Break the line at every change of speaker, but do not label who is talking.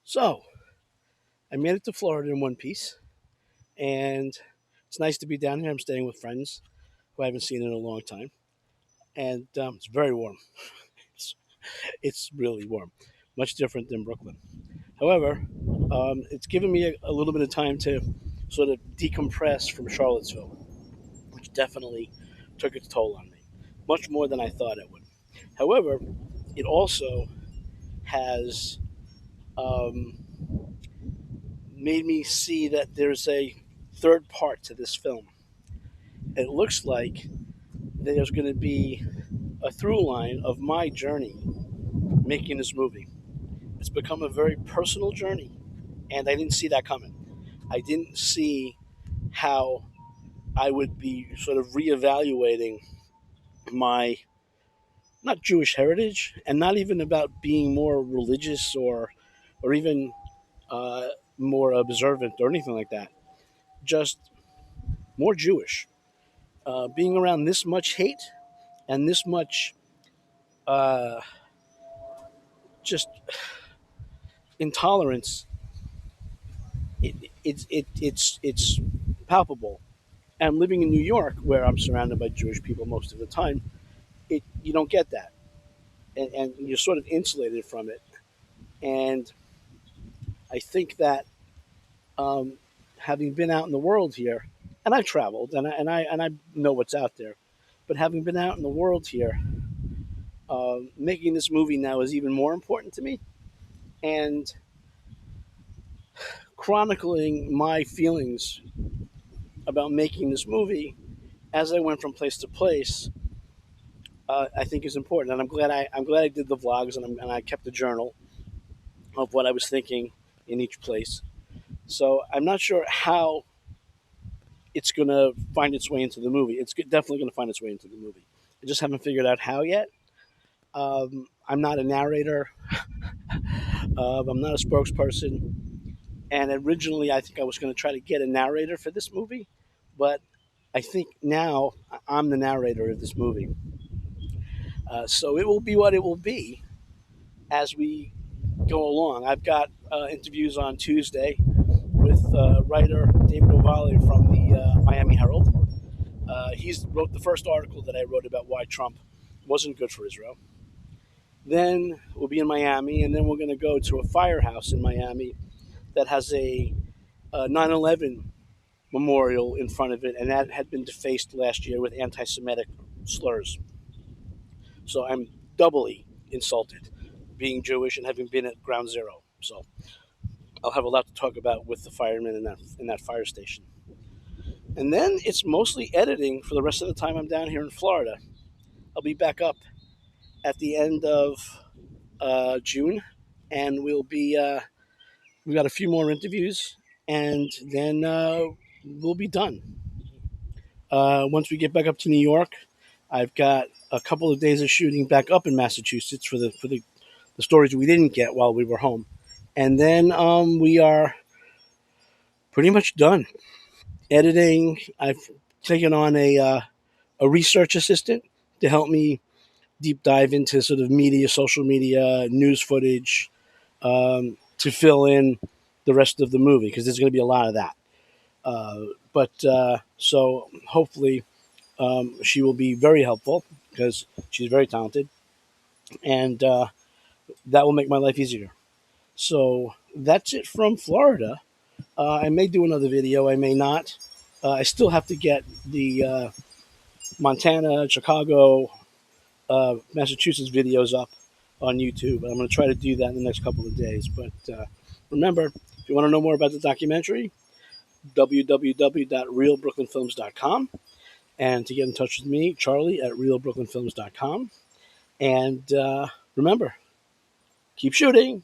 So I made it to Florida in one piece, and it's nice to be down here. I'm staying with friends who I haven't seen in a long time, and it's very warm. It's, it's really warm, much different than Brooklyn. However, it's given me a little bit of time to sort of decompress from Charlottesville, which definitely took its toll on me, much more than I thought it would. However, it also has um, made me see that there's a third part to this film. It looks like there's going to be a through line of my journey making this movie. It's become a very personal journey, and I didn't see that coming. I didn't see how I would be sort of reevaluating my not Jewish heritage, and not even about being more religious or even uh, more observant or anything like that. Just more Jewish. Being around this much hate and this much uh, just intolerance, it's palpable. And living in New York, where I'm surrounded by Jewish people most of the time, you don't get that, and you're sort of insulated from it. And I think that um, having been out in the world here, and I've traveled, and I know what's out there, but having been out in the world here, making this movie now is even more important to me. And chronicling my feelings about making this movie as I went from place to place, I think is important. And I'm glad I did the vlogs, and I kept a journal of what I was thinking in each place. So I'm not sure how it's going to find its way into the movie. It's definitely going to find its way into the movie. I just haven't figured out how yet. I'm not a narrator. I'm not a spokesperson. And originally, I think I was going to try to get a narrator for this movie, but I think now I'm the narrator of this movie. So it will be what it will be as we go along. I've got interviews on Tuesday with writer David Ovalle from the Miami Herald. He's wrote the first article that I wrote about why Trump wasn't good for Israel. Then we'll be in Miami, and then we're going to go to a firehouse in Miami that has a 9/11 memorial in front of it, and that had been defaced last year with anti-Semitic slurs. So I'm doubly insulted being Jewish and having been at Ground Zero. So I'll have a lot to talk about with the firemen in that fire station. And then it's mostly editing for the rest of the time I'm down here in Florida. I'll be back up at the end of June, and we've got a few more interviews, and then we'll be done. Once we get back up to New York, I've got a couple of days of shooting back up in Massachusetts for the stories we didn't get while we were home, and then we are pretty much done editing. I've taken on a research assistant to help me deep dive into sort of media, social media, news footage, to fill in the rest of the movie because there's going to be a lot of that. But so hopefully she will be very helpful because she's very talented, and that will make my life easier. So that's it from Florida. I may do another video. I may not. I still have to get the Montana, Chicago, Massachusetts videos up on YouTube. I'm going to try to do that in the next couple of days. But remember, if you want to know more about the documentary, www.realbrooklynfilms.com. And to get in touch with me, Charlie at realbrooklynfilms.com. And remember, keep shooting.